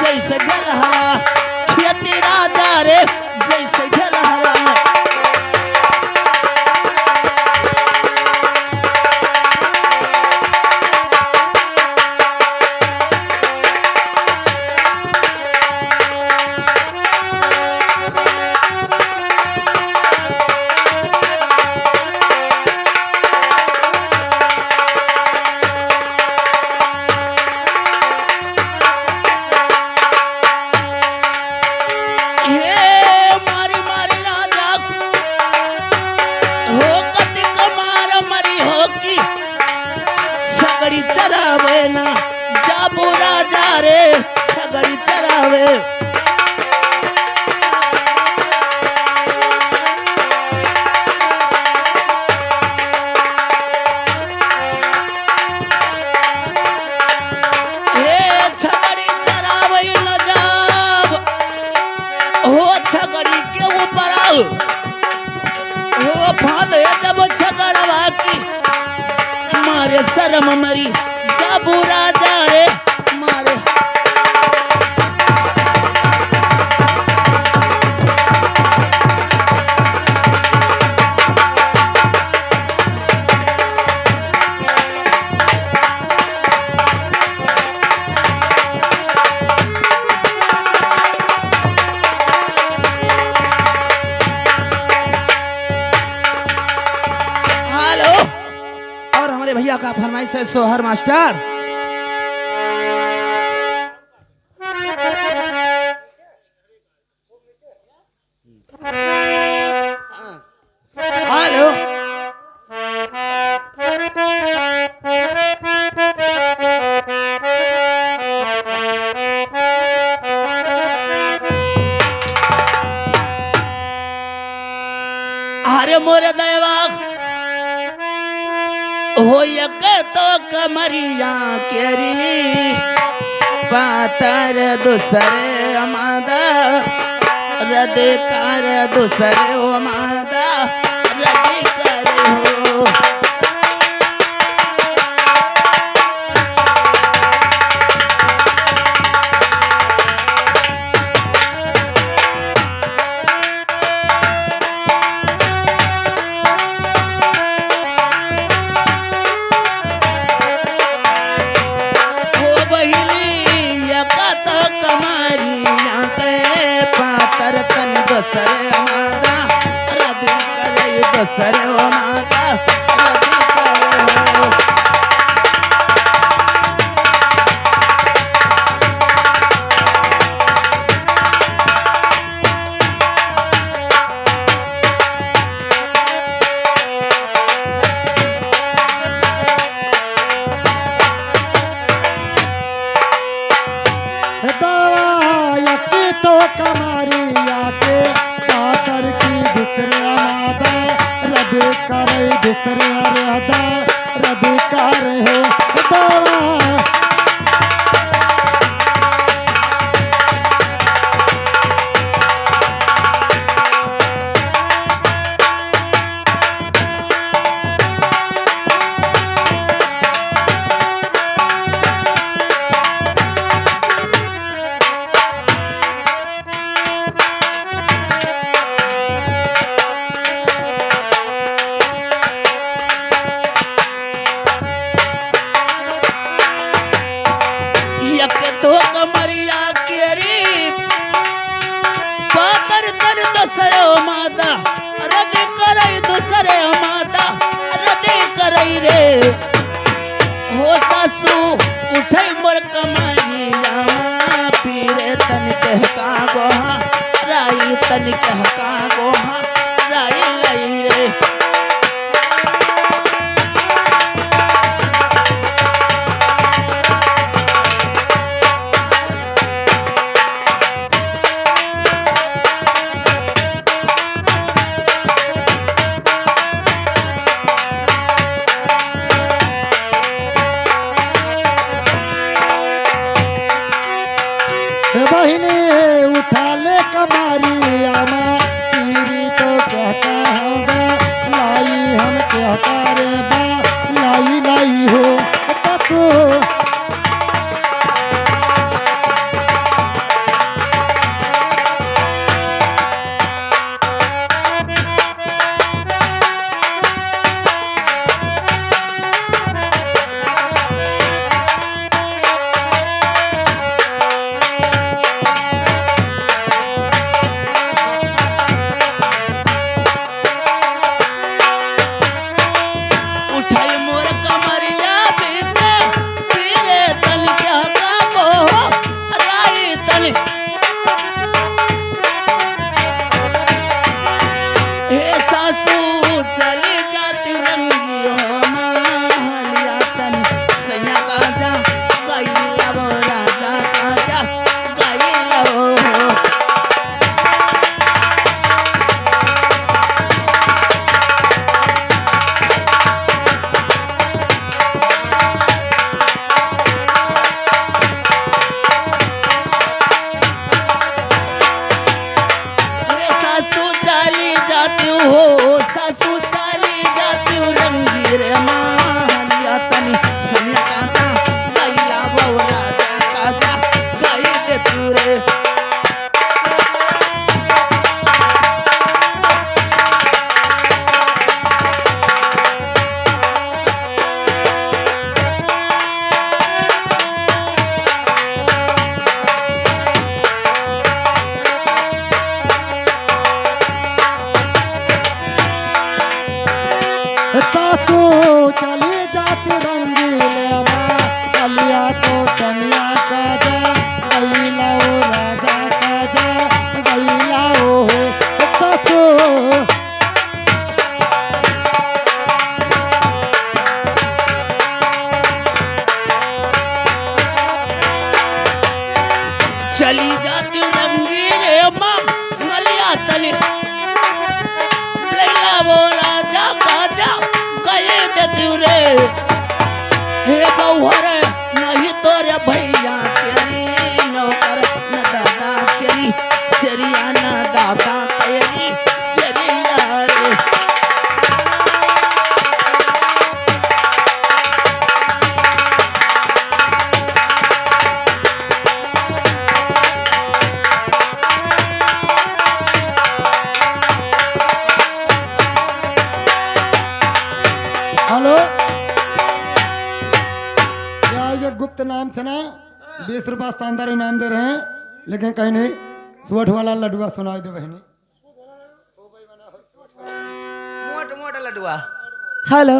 जैसे ढलहरा खेती राजा रे जैसे ढलहरा छगड़ी चरावे ना जाबू राजा रे छगड़ी चरावे छगड़ी चरावे न जाब हो छगड़ी के ऊपर आओ हो फाले जब छगड़वा की मारे शर्म मरी जाबू राजा रे मारे भैया का फरमाइश है सोहर मास्टर। हेलो अरे मोरे देवा हो के तो कमरिया केरी पातर दूसरे अमादा रदकार दूसरे अमादा रदकार हो दूसरे माता रदी करे दूसरे माता रदी करे तो कमरिया के पातर की दिकरे माता रद करे दिकरे रदा रद कर हो दावा दूसरे माता रद करई दूसरे माता रद करई रे हो सासू उठई मोर कमाई लामा पीरे तन कह का गोहा राई तन कह का गोहा राई लई रे हो सासू चाली जाती रंगी रे मालिया तनी सुनिया काचा गैला बौरा काचा गाई दे तू रे तो चली जाती रंगीले कलिया तो चनिया का जा गैला ओ राजा का जा गैला ओ तो चली जाती रंगी रे माँ मलिया तली लैला वो राजा काजा गए देती रे हे बउहर नहीं तो रे भैया तेरी नौकर न दादा तेरी चरिया न दादा तेरी चरिया रे हेलो क्या ये गुप्त नाम से ना 20 रुपया शानदार इनाम दे रहे हैं लेकिन कहीं नहीं सुवट वाला लडुआ सुनाई दे बहनी मोट मोट लडुआ हेलो